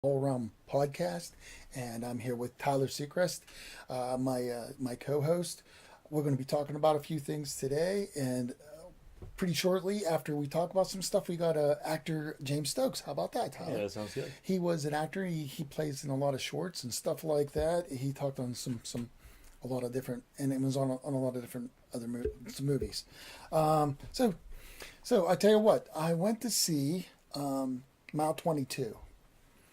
All Around Podcast, and I'm here with Tyler Seacrest, my co-host. We're going to be talking about a few things today, and pretty shortly after we talk about some stuff, we got actor James Stokes. How about that, Yeah, Tyler? that sounds good. He was an actor. He plays in a lot of shorts and stuff like that. He talked on some a lot of different, and it was on a lot of different other some movies. Um, so so I tell you what, I went to see Mile 22.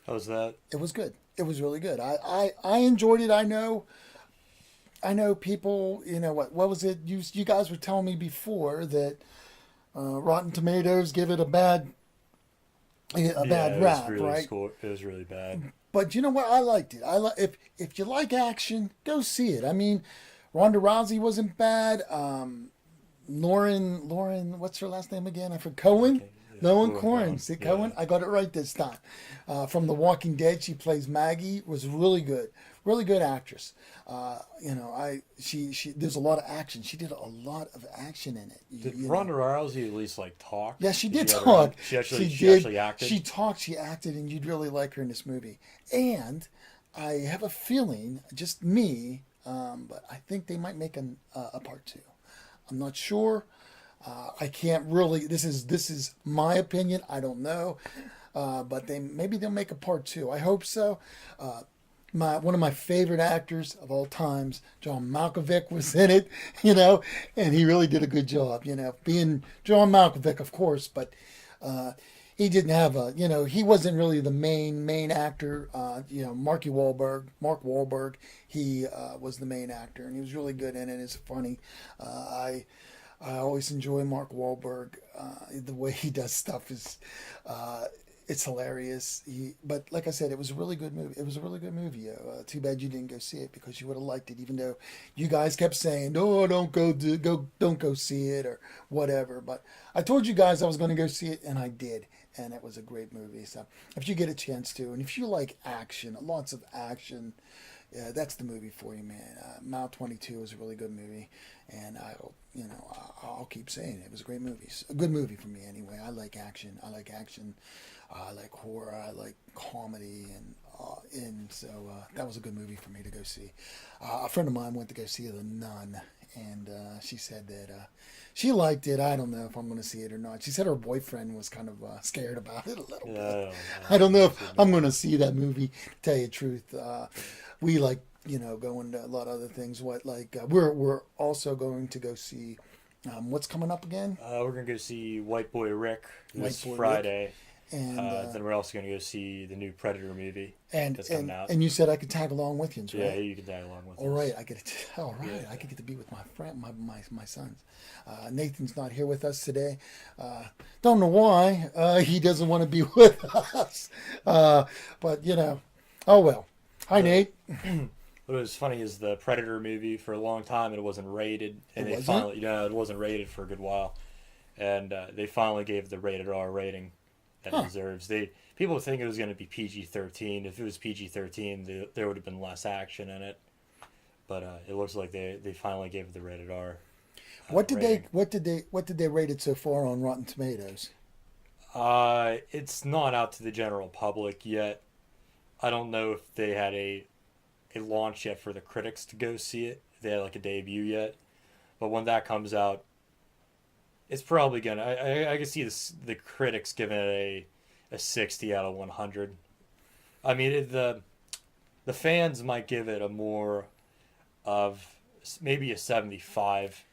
How's that? It was good. It was really good. I enjoyed it. I know people. What was it? You guys were telling me before that Rotten Tomatoes give it a Yeah, bad it was rap, really right? It was really bad. But you know what? I liked it. If you like action, go see it. I mean, Ronda Rousey wasn't bad. Lauren, what's her last name again? I forgot. Cohen. Okay, yeah, Lauren Lauren Cohen. Cohen. See, Cohen. Yeah, I got it right this time. From The Walking Dead, she plays Maggie. Was really good actress. She there's a lot of action. She did a lot of action in it. did You know. Ronda Rousey at least like talk? Yeah, she did Did you ever? talk. She actually acted. She talked. She acted, and you'd really like her in this movie. And I have a feeling, just me, but I think they might make a part two. I'm not sure. I can't really. This is my opinion. I don't know, but maybe they'll make a part two. I hope so. My one of my favorite actors of all times, John Malkovich, was in it. And he really did a good job. Being John Malkovich, of course, but he didn't have he wasn't really the main actor. Mark Wahlberg, he was the main actor, and he was really good in it. It's funny. I always enjoy Mark Wahlberg. The way he does stuff is, it's hilarious. But like I said, it was a really good movie. It was a really good movie. Too bad you didn't go see it because you would have liked it, even though you guys kept saying, "No, don't go see it," or whatever. But I told you guys I was going to go see it, and I did, and it was a great movie. So if you get a chance to, and if you like action, lots of action, yeah, that's the movie for you, man. Mile 22 is a really good movie, and I'll keep saying it. It was a great movie. It's a good movie for me anyway. I like action. I like horror. I like comedy, and so that was a good movie for me to go see. A friend of mine went to go see The Nun, and she said that she liked it. I don't know if I'm going to see it or not. She said her boyfriend was kind of scared about it a little yeah. bit. I I don't haven't know if seen I'm that. going to see that movie. To tell you the truth, we like going to a lot of other things. We're also going to go see what's coming up again. We're gonna go see White Boy Rick White this Boy Rick, Friday. and Then we're also gonna go see the new Predator movie and that's coming and out. and you said I could tag along with you, Yeah, right? you can tag along with All us. right, I get it. All right, I Yeah. could get to be with my friend, my sons. Nathan's not here with us today. Don't know why. He doesn't want to be with us. But oh well. Hi, The Nate. What was funny is the Predator movie for a long time it wasn't rated, It and they wasn't. finally, it wasn't rated for a good while, and they finally gave the rated R rating that it Huh. deserves. People think it was going to be PG-13. If it was PG-13, there would have been less action in it, but it looks like they finally gave it the rated R What did they rating. what did they rate it so far on Rotten Tomatoes? It's not out to the general public yet. I don't know if they had a launch yet for the critics to go see it. If they had like a debut yet. But when that comes out, it's probably gonna. I can see the critics giving it a 60 out of 100. I mean, the fans might give it a more of maybe a 75,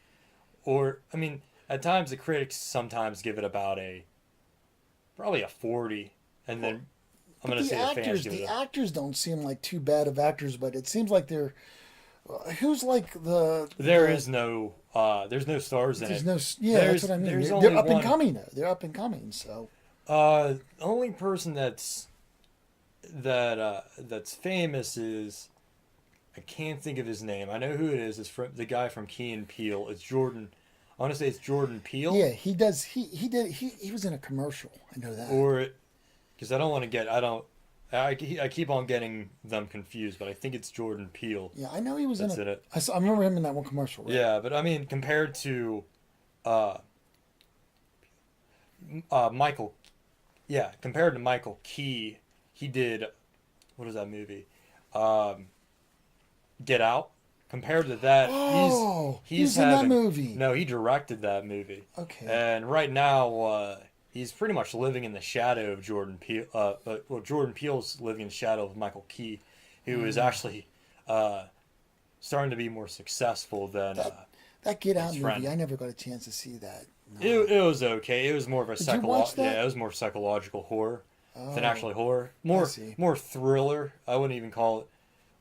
or I mean, at times the critics sometimes give it about a probably a 40, and Well, then I'm but gonna the say the fans actors, give it the a. actors don't seem like too bad of actors, but it seems like they're who's like There's no stars in there's it. no yeah, that's what I mean. There's They're only up and one. coming though. They're up and coming. So The only person that's famous is I can't think of his name. I know who it is. It's from the guy from Key and Peele. It's Jordan. I want to say it's Jordan Peele, yeah, he does. He was in a commercial. I know that. or because I don't want to get I don't I keep on getting them confused, but I think it's Jordan Peele Yeah, I know he was in that's a. in it. I remember him in that one commercial, right? Yeah, but I mean compared to uh, Michael, yeah, compared to Michael Key, he did what is that movie? Um, Get Out. Compared to that, Oh, he's he's in that having movie. no. He directed that movie, Okay. and right now he's pretty much living in the shadow of Jordan Peele. Well, Jordan Peele's living in the shadow of Michael Key, who is actually uh, starting to be more successful than That that Get Out his movie, friend. I never got a chance to see that. No. It was okay. It was more of a Did you watch that? yeah, it was more psychological horror than Oh, actually horror. I More see. more thriller. I wouldn't even call it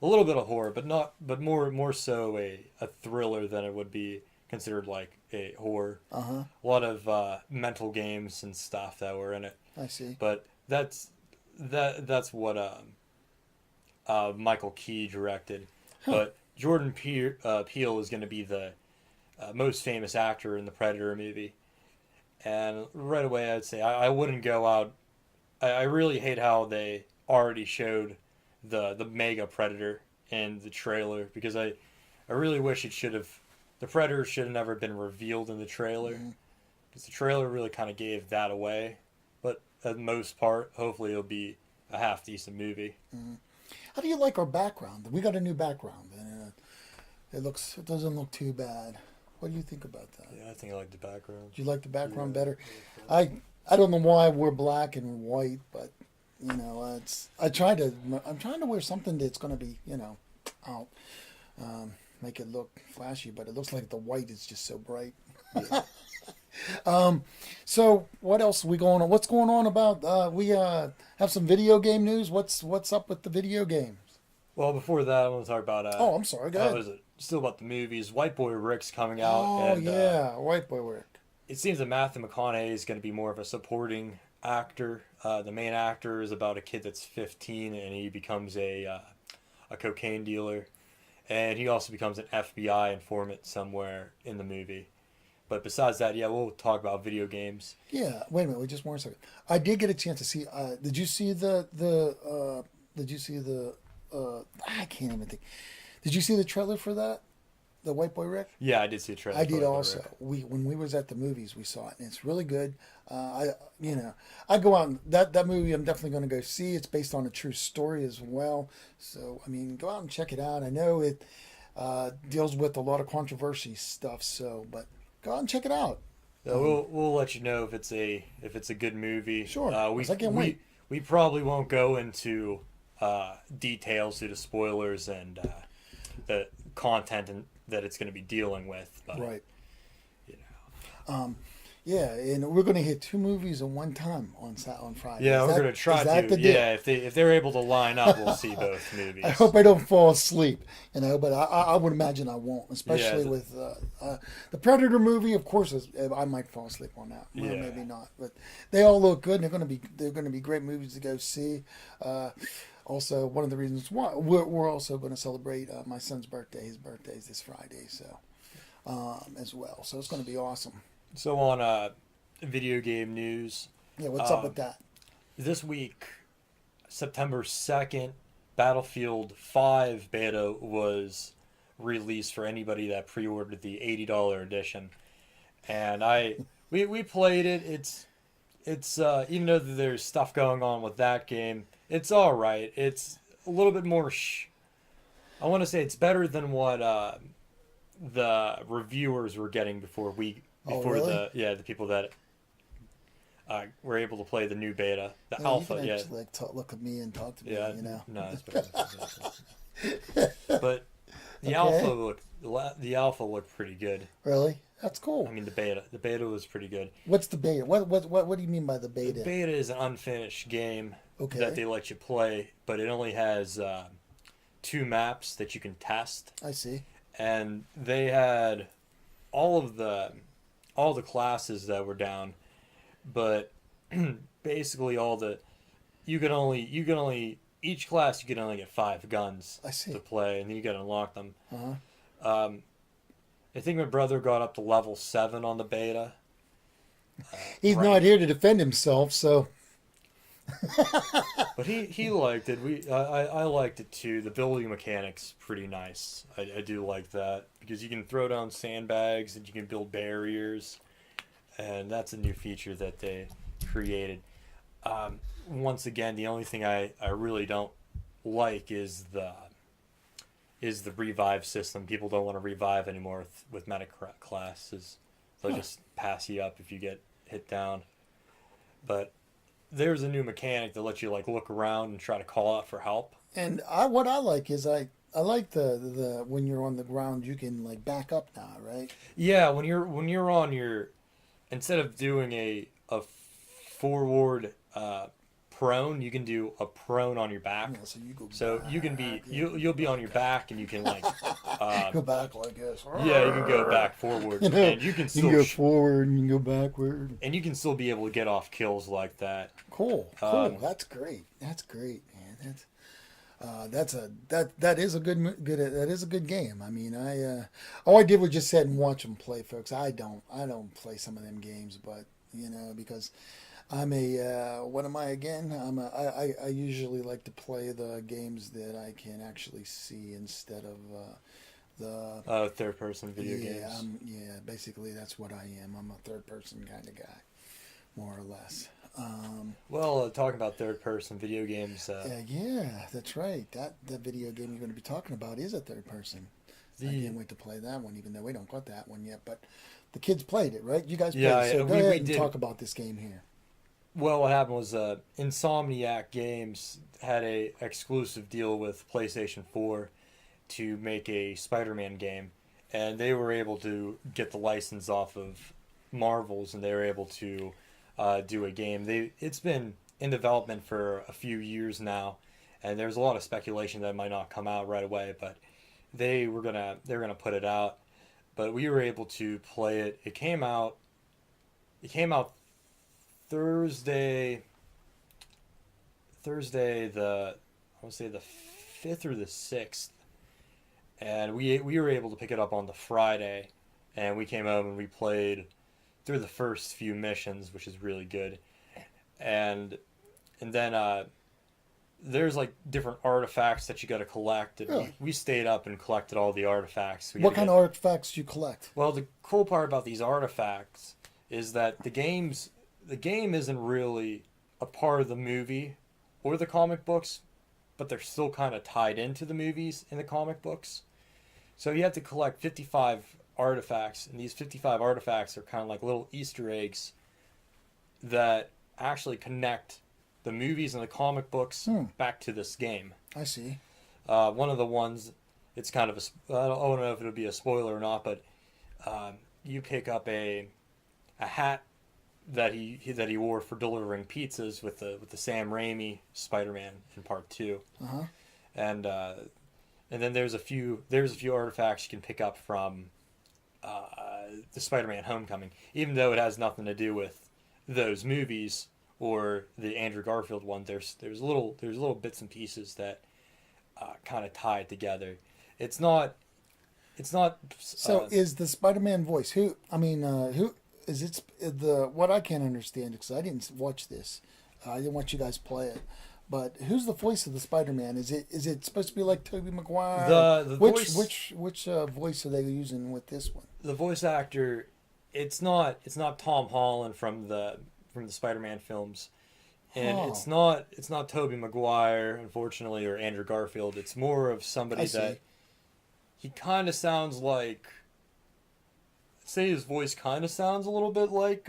a little bit of horror, but not but more so a thriller than it would be considered like a horror. Uh-huh. A lot of mental games and stuff that were in it. I see. But that's what Michael Key directed. Huh. But Peele is going to be the most famous actor in the Predator movie. And right away, I'd say I wouldn't go out. I really hate how they already showed the mega predator in the trailer because I really wish it should have. The predator should have never been revealed in the trailer because the trailer really kind of gave that away. But at most part, hopefully it'll be a half decent movie. How do you like our background? We got a new background, and it doesn't look too bad. What do you think about that? Yeah, I think I like the background. Do you like the background Yeah. better? I don't know why we're black and white, but I'm trying to wear something that's going to be out, make it look flashy, but it looks like the white is just so bright. Yeah. So what else are we going on? What's going on about? We have some video game news. What's up with the video games? Well, before that, I want to talk about. Oh, I'm sorry. Go How ahead. is it? Still about the movies. White Boy Rick's coming out, Oh and yeah, White Boy Rick. it seems that Matthew McConaughey is going to be more of a supporting actor. The main actor is about a kid that's 15, and he becomes a cocaine dealer, and he also becomes an FBI informant somewhere in the movie. But besides that, yeah, we'll talk about video games. Yeah. Wait a minute. Wait just one second. I did get a chance to see. Did you see the? Did you see the? I can't even think. Did you see the trailer for that? The White Boy Rick? Yeah, I did see a trailer. I for did White Boy also. Rick. When we was at the movies, we saw it, and it's really good. I go out and that movie. I'm definitely going to go see. It's based on a true story as well. So I mean, go out and check it out. I know it deals with a lot of controversy stuff. So, but go out and check it out. Yeah, we'll let you know if it's a good movie. Sure, We 'cause I can't wait. we probably won't go into details due to spoilers and the content that it's going to be dealing with. But, Right. You know. Yeah, and we're going to hit two movies at one time on Friday. Yeah, Is we're that- going to try is that to. the deal? Yeah, if they're able to line up, we'll see both movies. I hope I don't fall asleep, but I would imagine I won't, especially Yeah, with the Predator movie. Of course, I might fall asleep on that. Well, Yeah. maybe not, but they all look good. And they're going to be great movies to go see. Also, one of the reasons why we're also going to celebrate my son's birthday. His birthday is this Friday, so as well. So it's going to be awesome. So on video game news, Yeah, what's up with that? this week, September 2nd, Battlefield 5 beta was released for anybody that pre-ordered the $80 edition. And we played it. It's even though there's stuff going on with that game, it's all right. It's a little bit more I want to say it's better than what the reviewers were getting before really? the people that were able to play the new beta, the Yeah, alpha. you can Yeah, actually look at me and talk to me. yeah, no, it's better. But the Okay. the alpha looked pretty good. Really? That's cool. I mean, the beta was pretty good. What's the beta? What do you mean by the beta? The beta is an unfinished game Okay. that they let you play, but it only has 2 maps that you can test, I see. and they had all the classes that were down, but basically you can only each class you can only get 5 guns I see. to play, and then you got to unlock them. Uh-huh. I think my brother got up to level 7 on the beta. He's Right. not here to defend himself, so But he liked it. I liked it too. The building mechanics pretty nice. I do like that because you can throw down sandbags and you can build barriers, and that's a new feature that they created. Once again, the only thing I really don't like is the revive system. People don't want to revive anymore with medic classes. They'll just pass you up if you get hit down. But there's a new mechanic that lets you like look around and try to call out for help. And what I like is I like the when you're on the ground you can like back up now, right? Yeah, when you're on your, instead of doing a forward prone, you can do a prone on your back. Yeah, so you go. So back, you can be yeah. you'll be on your back and you can like Go back like this. yeah, you can go back forward You know, and you can you still can go forward and you can go backward. and you can still be able to get off kills like that. Cool. That's great. That's great, man. That is a that is a good game. I mean, all I did was just sit and watch them play, folks. I don't play some of them games, but because I'm what am I again? I usually like to play the games that I can actually see instead of the Third person video games. Basically that's what I am. I'm a third person kind of guy, more or less. Well, talking about third person video games. Yeah, that's right. That video game you're going to be talking about is a third person. I can't wait to play that one, even though we don't got that one yet. But the kids played it, right? You guys played it. So go ahead and talk about this game here. Well, what happened was Insomniac Games had a exclusive deal with PlayStation 4 to make a Spider-Man game, and they were able to get the license off of Marvel's, and they were able to do a game. It's been in development for a few years now, and there's a lot of speculation that it might not come out right away, but they're gonna put it out. But we were able to play it. It came out Thursday the I want to say the 5th or the 6th, and we were able to pick it up on the Friday, and we came home and we played through the first few missions, which is really good, and then there's like different artifacts that you got to collect, and Really? we stayed up and collected all the artifacts. What kind of artifacts do you collect? Well, the cool part about these artifacts is that the game isn't really a part of the movie or the comic books, but they're still kind of tied into the movies and the comic books. So you have to collect 55 artifacts, and these 55 artifacts are kind of like little Easter eggs that actually connect the movies and the comic books back to this game. I see. One of the ones, it's kind of I don't know if it'll be a spoiler or not, but you pick up a hat that he wore for delivering pizzas with the Sam Raimi Spider-Man in Part 2. Uh-huh. And then there's a few artifacts you can pick up from the Spider-Man Homecoming, even though it has nothing to do with those movies or the Andrew Garfield one. There's little bits and pieces that kind of tie it together. It's not. So is the Spider-Man voice who is it? What I can't understand, because I didn't watch this, I didn't watch you guys play it. But who's the voice of the Spider-Man? Is it supposed to be like Tobey Maguire? The which voice, which voice are they using with this one? the voice actor, it's not Tom Holland from the Spider-Man films, and it's not Tobey Maguire, unfortunately, or Andrew Garfield. It's more of somebody that he kind of sounds like. Say his voice kind of sounds a little bit like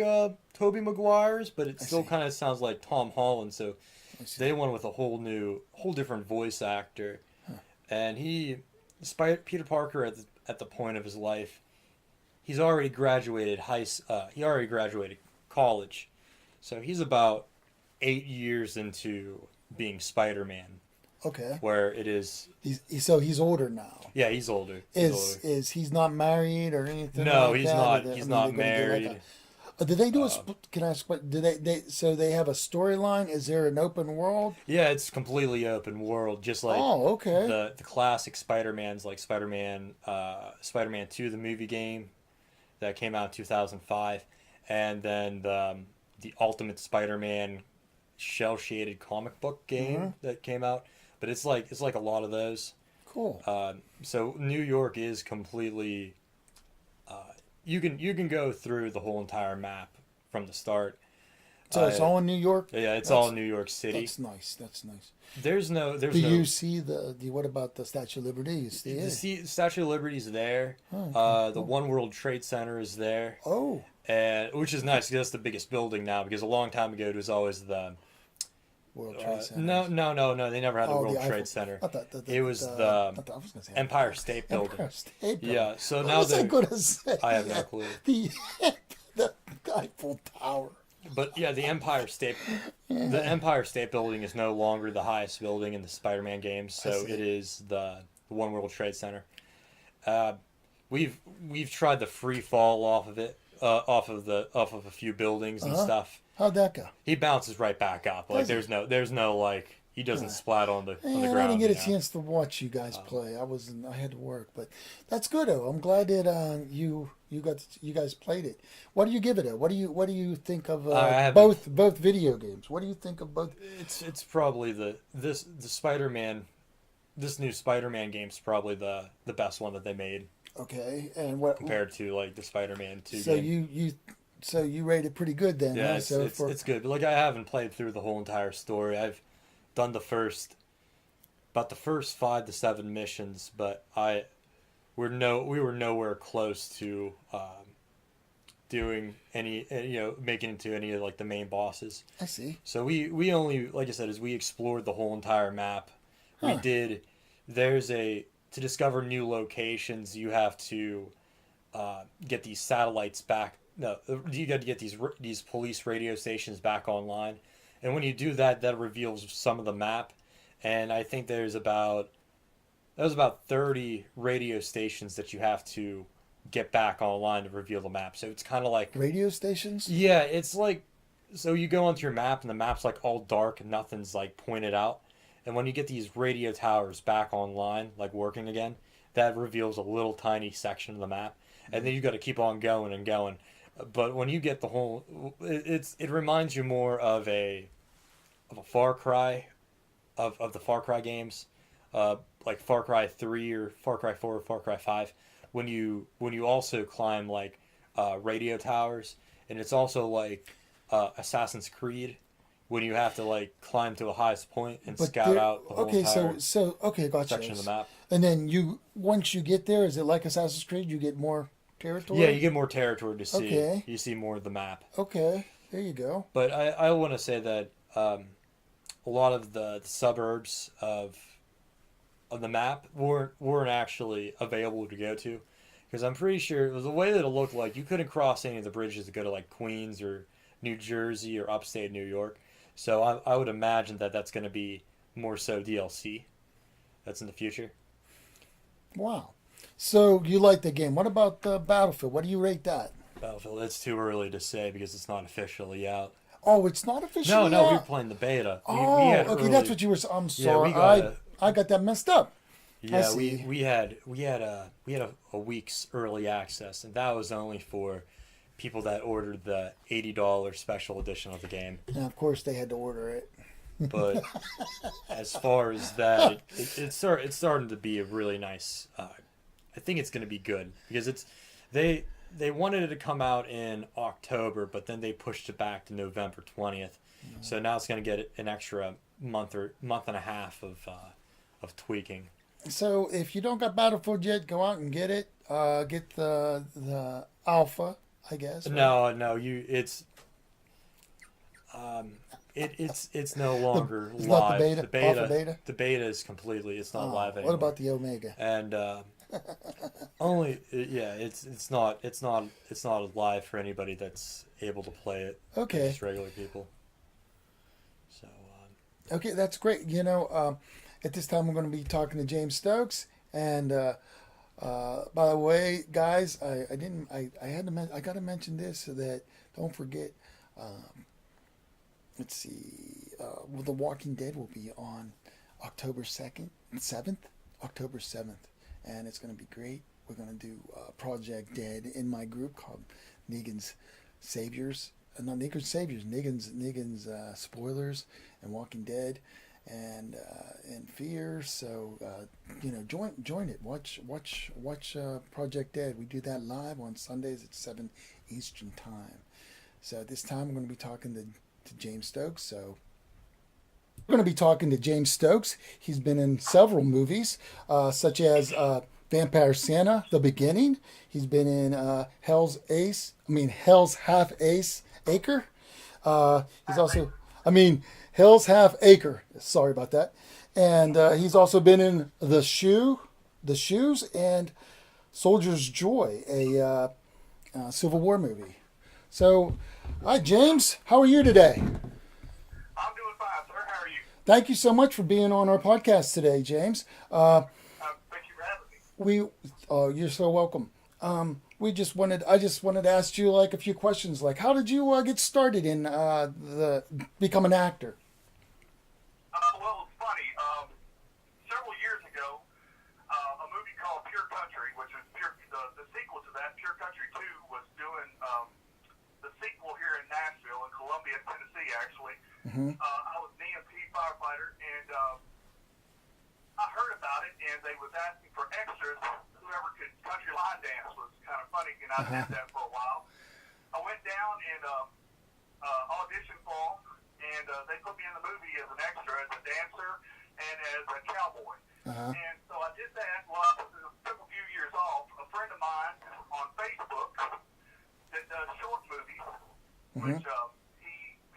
Tobey Maguire's, but it still kind of sounds like Tom Holland. So they went with a whole different voice actor, and Peter Parker at the point of his life, he's already graduated college, so he's about 8 years into being Spider-Man. Okay. Where it is. He's older now. Yeah, he's older. Is he's not married or anything? No, like he's that? not. He's not married. Did they do Can I ask? Did So they have a storyline? Is there an open world? Yeah, it's completely open world, just like the classic Spider-Mans, like Spider-Man 2, the movie game that came out in 2005, and then the Ultimate Spider-Man shell-shaded comic book game that came out. But it's like a lot of those. Cool. So New York is completely. You can go through the whole entire map from the start. So it's all in New York. Yeah, it's That's- all in New York City. That's nice. That's nice. There's no Do you see the what about the Statue of Liberty? You see the it? Statue of Liberty is there. Oh, okay. The One World Trade Center is there, Oh, and which is nice because that's the biggest building now. Because a long time ago it was always the World Trade Center. no. They never had the Oh, World the Eiffel- Trade Center. I thought It was I was gonna say Empire State Building. Empire State Building. Yeah, so What now was I they're. going to say? I have no clue. The the Eiffel Tower. But yeah, the Empire State Building is no longer the highest building in the Spider-Man games, so see. it is the One World Trade Center. We've tried the free fall off of it, off of a few buildings and stuff. How'd that go? He bounces right back up. Like Does he? there's no like he doesn't splat on the Man, ground. I didn't get a you know? chance to watch you guys play. I had to work, but that's good. Though. I'm glad that you guys played it. What do you give it? What do you think of both video games? What do you think of both? It's probably the Spider-Man. This new Spider-Man game's probably the best one that they made. Okay, and what compared to like the Spider-Man 2 So game. you rate it pretty good then? Yeah, huh? it's good. But like I haven't played through the whole entire story. I've done about the first 5 to 7 missions, but we were nowhere close to doing any making it to any of like the main bosses. I see. So we only, like I said, we explored the whole entire map. Huh. To discover new locations, you have to get these satellites back. No, you got to get these police radio stations back online, and when you do that, that reveals some of the map. And I think there's about 30 radio stations that you have to get back online to reveal the map. So it's kind of like Radio stations? yeah, it's like so you go onto your map and the map's like all dark and nothing's like pointed out. And when you get these radio towers back online, like working again, that reveals a little tiny section of the map. And then you got to keep on going and going. But when you get the whole, it reminds you more of a Far Cry, of the Far Cry games, like Far Cry 3 or Far Cry 4 or Far Cry 5. When you also climb like radio towers, and it's also like Assassin's Creed. When you have to like climb to a highest point and scout out the whole entire gotcha. section of the map. And then once you get there, is it like Assassin's Creed? You get more territory? Yeah, you get more territory to see. Okay. You see more of the map. Okay, there you go. But I want to say that a lot of the suburbs of the map weren't actually available to go to, because I'm pretty sure the way that it looked like you couldn't cross any of the bridges to go to like Queens or New Jersey or upstate New York. So I would imagine that that's going to be more so DLC. That's in the future. Wow. So you like the game. What about Battlefield? What do you rate that? Battlefield, it's too early to say because it's not officially out. Oh, it's not officially No, out? we were playing the beta. Oh, we had okay, early, that's what you were. I'm sorry, Yeah, I got that messed up. Yeah, see. we had a week's early access, and that was only for people that ordered the $80 special edition of the game. And of course, they had to order it. But as far as that, it's starting to be a really nice. I think it's going to be good because they wanted it to come out in October, but then they pushed it back to November 20th. Mm-hmm. So now it's going to get an extra month and a half of tweaking. So if you don't got Battlefield yet, go out and get it. Get the alpha, I guess. Right? No, it's no longer It's live. not the beta? Alpha beta? The beta is completely. It's not live anymore. What about the Omega? And it's not live for anybody that's able to play it. Okay. Just regular people. So. Okay, that's great. At this time, we're going to be talking to James Stokes. And by the way, guys, I got to mention this so that don't forget. Let's see. The Walking Dead will be on October 2nd, 7th, October 7th, and it's going to be great. We're going to do Project Dead in my group called Negan's Saviors. Not Negan's Saviors, Negan's Spoilers and Walking Dead and Fear. So join it. Watch Project Dead. We do that live on Sundays at 7 Eastern Time. So at this time, we're going to be talking to to James Stokes. So we're going to be talking to James Stokes. He's been in several movies, such as Vampire Santa: The Beginning. He's been in Hell's Half Ace Acre. He's also, Hell's Half Acre. Sorry about that. And he's also been in The Shoes, and Solidiers Joy, a Civil War movie. So, hi James, how are you today? I'm doing fine, sir. How are you? Thank you so much for being on our podcast today, James. Thank you for having me. You're so welcome. I just wanted to ask you like a few questions, like how did you get started in become an actor? Well, it's funny. Several years ago, a movie called Pure Country, which is the sequel to that, Pure Country 2, was doing the sequel here in Nashville, in Columbia, Tennessee, actually. Mm-hmm. I was an EMT firefighter, and I heard about it, and they was asking for extras. Whoever could country line dance was kind of funny, and I did that for a while. I went down and auditioned for them, and they put me in the movie as an extra, as a dancer, and as a cowboy. And so I did that. Well, I took a few years off. A friend of mine on Facebook that does short movies, which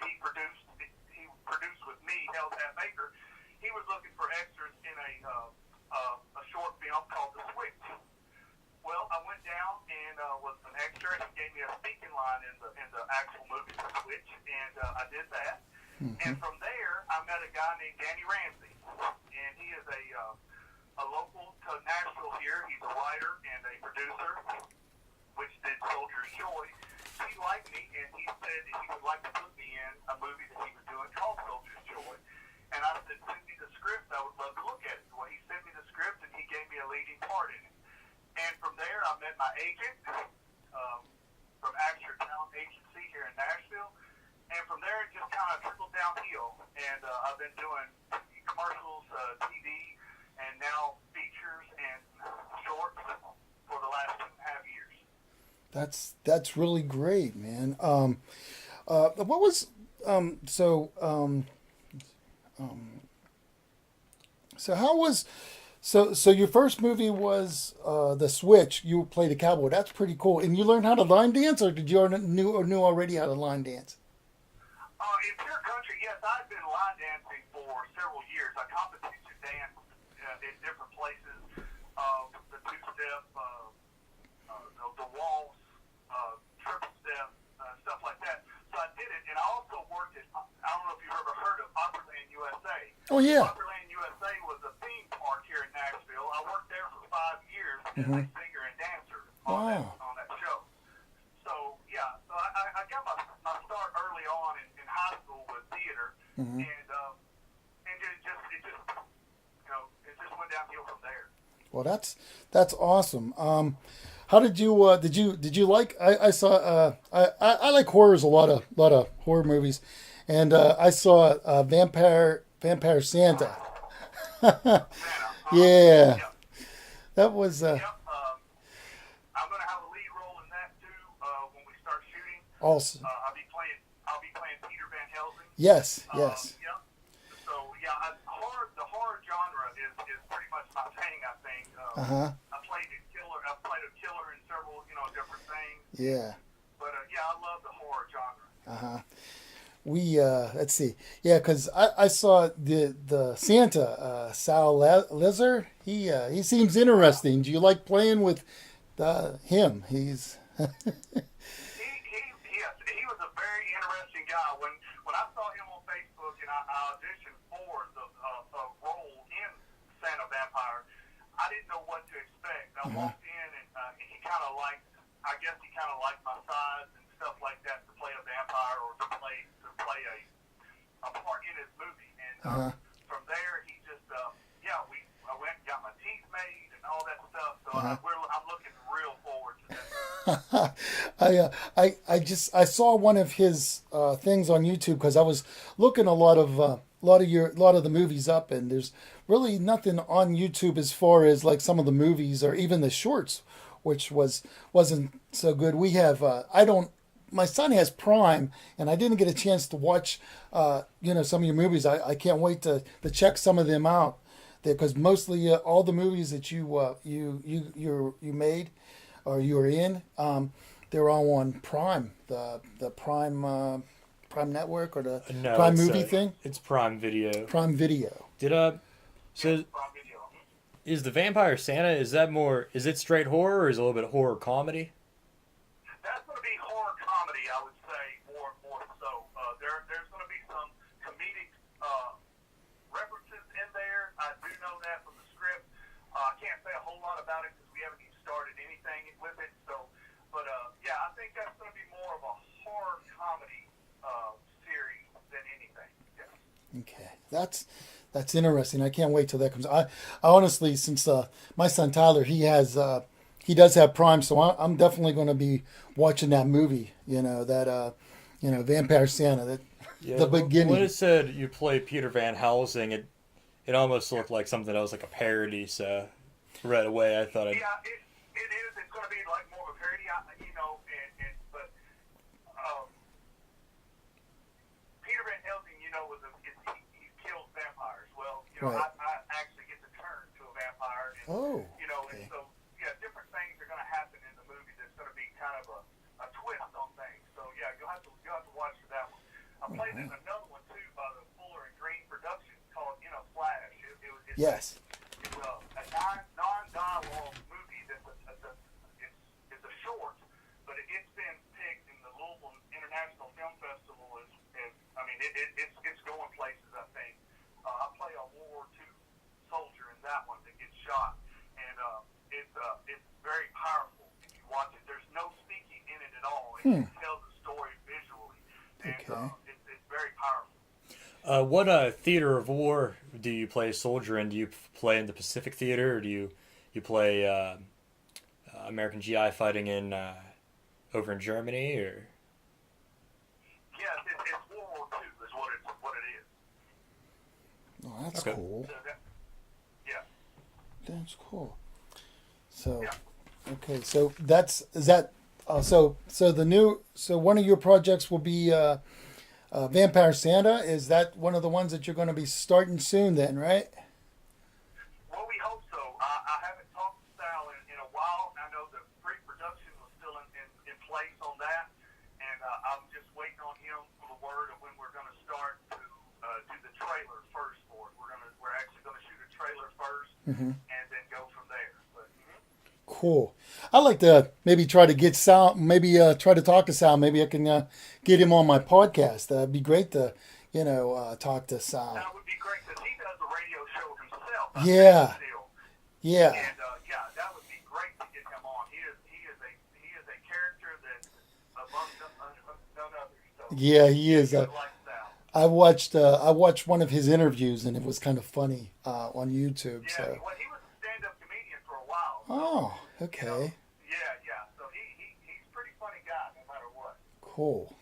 he produced. He produced with me, Hell's Half Acre. He was looking for extras in a short film called The Swicth. Well, I went down and was an extra, and he gave me a speaking line in the actual movie The Switch, and I did that. And from there, I met a guy named Danny Ramsey, and he is a local to Nashville here. He's a writer and a producer, which did Solidiers Joy. He liked me, and he said that he would like to put me in a movie that he was doing called Solidiers Joy. And I said, send me the script. I would love to look at it. Well, he sent me the script, and he gave me a leading part in it. And from there, I met my agent from Actor Talent Agency here in Nashville. And from there, it just kind of trickled downhill. And I've been doing commercials, TV, and now features and shorts for the last 2.5 years. That's really great, man. What was so how was so your first movie was The Switch. You played a cowboy. That's pretty cool. And you learned how to line dance, or did you knew already how to line dance? In Pure Country, yes, I've been line dancing for several years. I competition dance in different places. The two-step, the waltz, triple step, stuff like that. So I did it, and I also worked at, I don't know if you've ever heard of Opryland USA. Oh, yeah. Opryland USA was a theme park here in Nashville. I worked there for 5 years as a singer and dancer on that show. So, yeah, so I got my start early on in high school with theater, and it just went downhill from there. Well, that's awesome. How did you like? I saw I like horrors, a lot of horror movies, and I saw Vampire Santa. Yeah, that was. I'm going to have a lead role in that too when we start shooting. Also, I'll be playing Peter Van Helsing. yes. Yeah. So yeah, the horror genre is pretty much my thing. I think. I played a killer in several different things. Yeah. But yeah, I love the horror genre. We let's see. Yeah, because I saw the Santa Sal Lizard. He seems interesting. Do you like playing with him? He's he was a very interesting guy. When I saw him on Facebook and I auditioned for the role in Santa Vampire, I didn't know what to expect. I walked in and he kind of liked my size and stuff like that to play a vampire or to play a part in his movie. And from there, he just I went and got my teeth made and all that stuff. So I'm looking real forward to that. I saw one of his things on YouTube because I was looking a lot of the movies up, and there's really nothing on YouTube as far as like some of the movies or even the shorts, which wasn't so good. We have my son has Prime, and I didn't get a chance to watch, some of your movies. I can't wait to check some of them out, because mostly all the movies that you made, or you were in, they're all on Prime, the Prime Network, or the No, Prime it's movie thing. It's Prime Video. Prime Video. Did so Prime Video. is the Vampire Santa, is it straight horror, or is it a little bit of horror comedy? That's going to be horror comedy, I would say, more so. There's going to be some comedic references in there. I do know that from the script. I can't say a whole lot about it because we haven't even started anything with it. So, but yeah, I think that's going to be more of a horror comedy series than anything. Yes. Okay, that's interesting. I can't wait till that comes. I honestly, since my son Tyler, he does have Prime, so I'm definitely going to be watching that movie. Vampire Santa, the beginning. When it said you play Peter Van Helsing, it almost looked like something that was like a parody. So right away I thought Yeah, it is. It's going to be like more of a parody, but Peter Van Helsing, he kills vampires. Well, Right. I actually get to turn to a vampire, and Oh, and so yeah, different things are going to happen in the movie. There's going to be kind of a twist on things. So yeah, you'll have to watch for that one. I played in another one too by the Fuller and Green Productions called Flash. yes. It's a non-dialogue movie it's a short, but it's been picked in the Louisville International Film Festival it's going places, I think. I play a World War II soldier in that one that gets shot, and it's very powerful if you watch it. There's no speaking in it at all. It tells the story visually, and Okay. it's very powerful. what theater of war do you play a soldier in? Do you play in the Pacific Theater, or do you play American GI fighting in over in Germany, or? Yes, it's World War II is what it is. Oh, that's Okay. cool. So yeah. That's cool. So, Yeah. okay, so so one of your projects will be Vampire Santa. Is that one of the ones that you're going to be starting soon? Then, right? Well, we hope so. I haven't talked to Sal in a while. I know the pre-production was still in place on that, and I'm just waiting on him for the word of when we're going to start to do the trailer first for it. We're actually going to shoot a trailer first, and then go from there. But Cool. I'd like to maybe try to get Sal. Maybe try to talk to Sal. Maybe I can get him on my podcast. It'd be great to talk to Sal. that would be great because he does a radio show himself. Yeah. Still. Yeah. And yeah, that would be great to get him on. He is a character that among none others. So Yeah, he is. I like Sal. I watched one of his interviews, and it was kind of funny on YouTube. Yeah, So, well, he was a stand-up comedian for a while. So, oh, okay, yeah. So he's a pretty funny guy, no matter what. cool.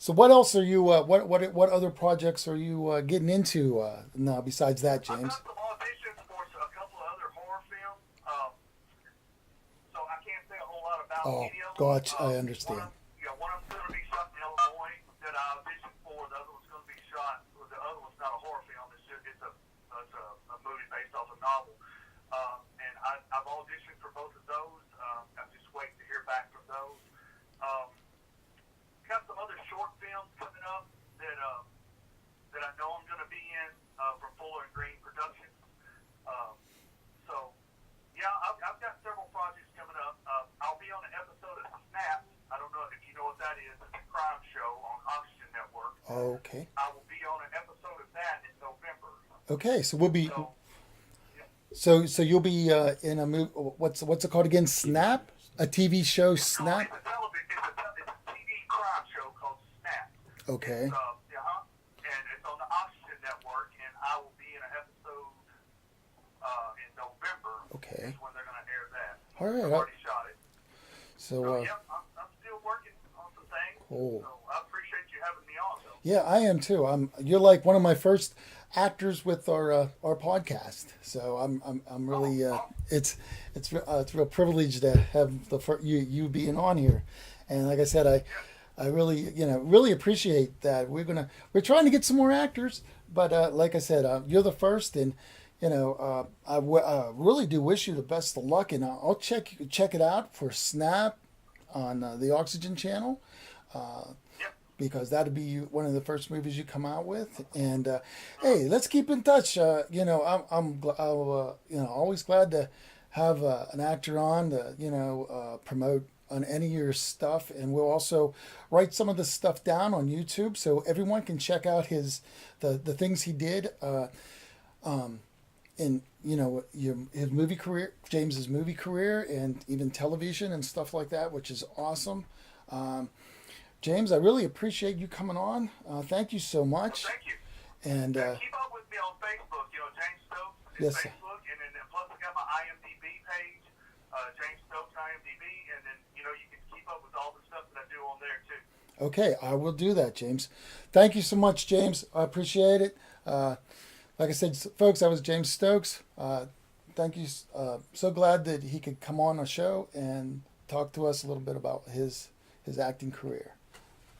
So what else are you? What other projects are you getting into now besides that, I've James? got some auditions for a couple of other horror films. So I can't say a whole lot about Oh, any of them. gotcha, I understand. One of them's going to be shot in Illinois that I auditioned for. The other one's going to be shot. Well, the other one's not a horror film. It's a movie based off a novel. And I've auditioned for both of those. I'm just waiting to hear back from those. Got some other short films coming up that I know I'm going to be in from Fuller and Green Productions. So yeah, I've got several projects coming up. I'll be on an episode of Snap. I don't know if you know what that is. It's a crime show on Oxygen Network. Okay. I will be on an episode of that in November. Okay. So we'll be. So So you'll be in a movie. What's it called again? Snap? A TV show? Snap? it's a TV crime show called Snap. Okay. And it's on the Oxygen Network, and I will be in an episode in November. Okay. Is when they're going to air that. All right. I've already shot it. So Yep, I'm still working on some things. Cool. So I appreciate you having me on, though. Yeah, I am too. You're like one of my first actors with our podcast. So I'm really it's a real privilege to have you being on here. And like I said, I really really appreciate that. We're trying to get some more actors, but like I said, you're the first, and I really do wish you the best of luck. And I'll check it out for Snap on the Oxygen channel. Because that'd be one of the first movies you come out with. And hey, let's keep in touch. I'm always glad to have an actor on to promote on any of your stuff, and we'll also write some of the stuff down on YouTube so everyone can check out the things he did in his movie career, James's movie career, and even television and stuff like that, which is awesome. James, I really appreciate you coming on. Thank you so much. Well, thank you. And keep up with me on Facebook. James Stokes is Yes, Facebook, and then plus I got my IMDb page, James Stokes IMDb, and then you can keep up with all the stuff that I do on there too. Okay, I will do that, James. Thank you so much, James. I appreciate it. Like I said, folks, that was James Stokes. Thank you. So glad that he could come on our show and talk to us a little bit about his acting career.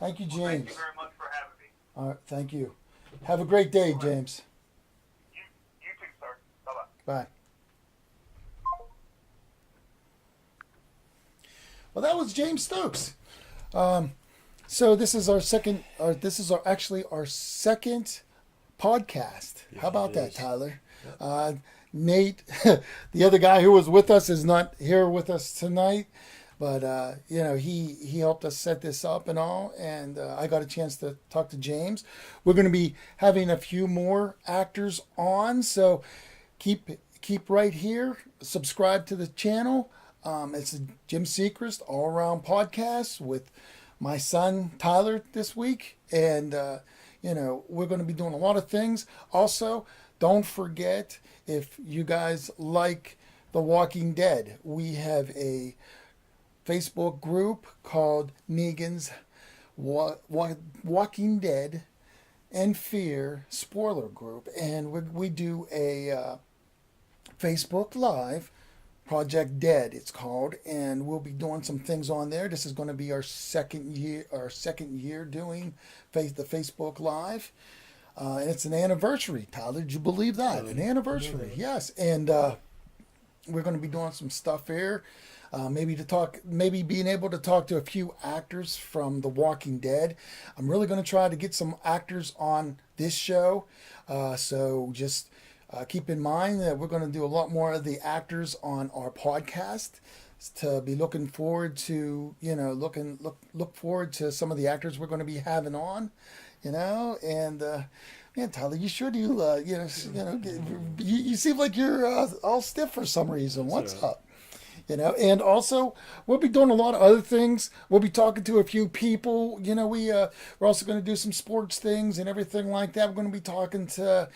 Thank you, James. Well, thank you very much for having me. All right, thank you. Have a great day, James. You too, sir. Bye-bye. Bye. Well, that was James Stokes. So this is our second, actually our second podcast. Yeah, How about it that, is. Tyler? Nate, the other guy who was with us, is not here with us tonight. But, he helped us set this up and all, and I got a chance to talk to James. We're going to be having a few more actors on, so keep right here. Subscribe to the channel. It's a Jim Seacrest all-around podcast with my son, Tyler, this week. And, we're going to be doing a lot of things. Also, don't forget, if you guys like The Walking Dead, we have a Facebook group called Negan's Walking Dead and Fear spoiler group, and we do a Facebook Live, Project Dead it's called, and we'll be doing some things on there. This is going to be our second year doing the Facebook Live, and it's an anniversary. Tyler, did you believe that? An anniversary, yes. And we're going to be doing some stuff here. Maybe being able to talk to a few actors from The Walking Dead. I'm really going to try to get some actors on this show. So just keep in mind that we're going to do a lot more of the actors on our podcast. To be looking forward to, look forward to some of the actors we're going to be having on, and. Man, Tyler, you sure do, you seem like you're all stiff for some reason. What's up? And also we'll be doing a lot of other things. We'll be talking to a few people. We're also going to do some sports things and everything like that. We're going to be talking to,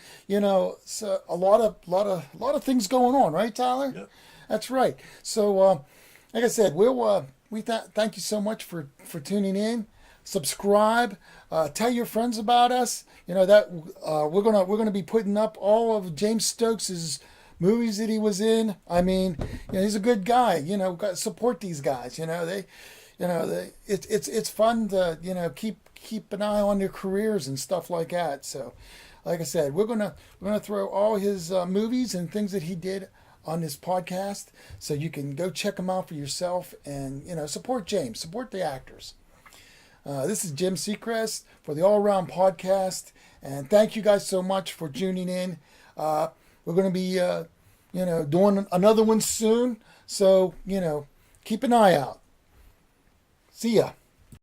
so a lot of things going on, right, Tyler? Yep. That's right. So, like I said, thank you so much for tuning in. Subscribe. Tell your friends about us. That we're gonna be putting up all of James Stokes's movies that he was in. I mean, he's a good guy. Support these guys. It's fun to keep an eye on their careers and stuff like that. So, like I said, we're gonna throw all his movies and things that he did on this podcast, so you can go check them out for yourself and support James, support the actors. This is Jim Seacrest for the All Around Podcast, and thank you guys so much for tuning in. We're going to be, doing another one soon, so keep an eye out. See ya.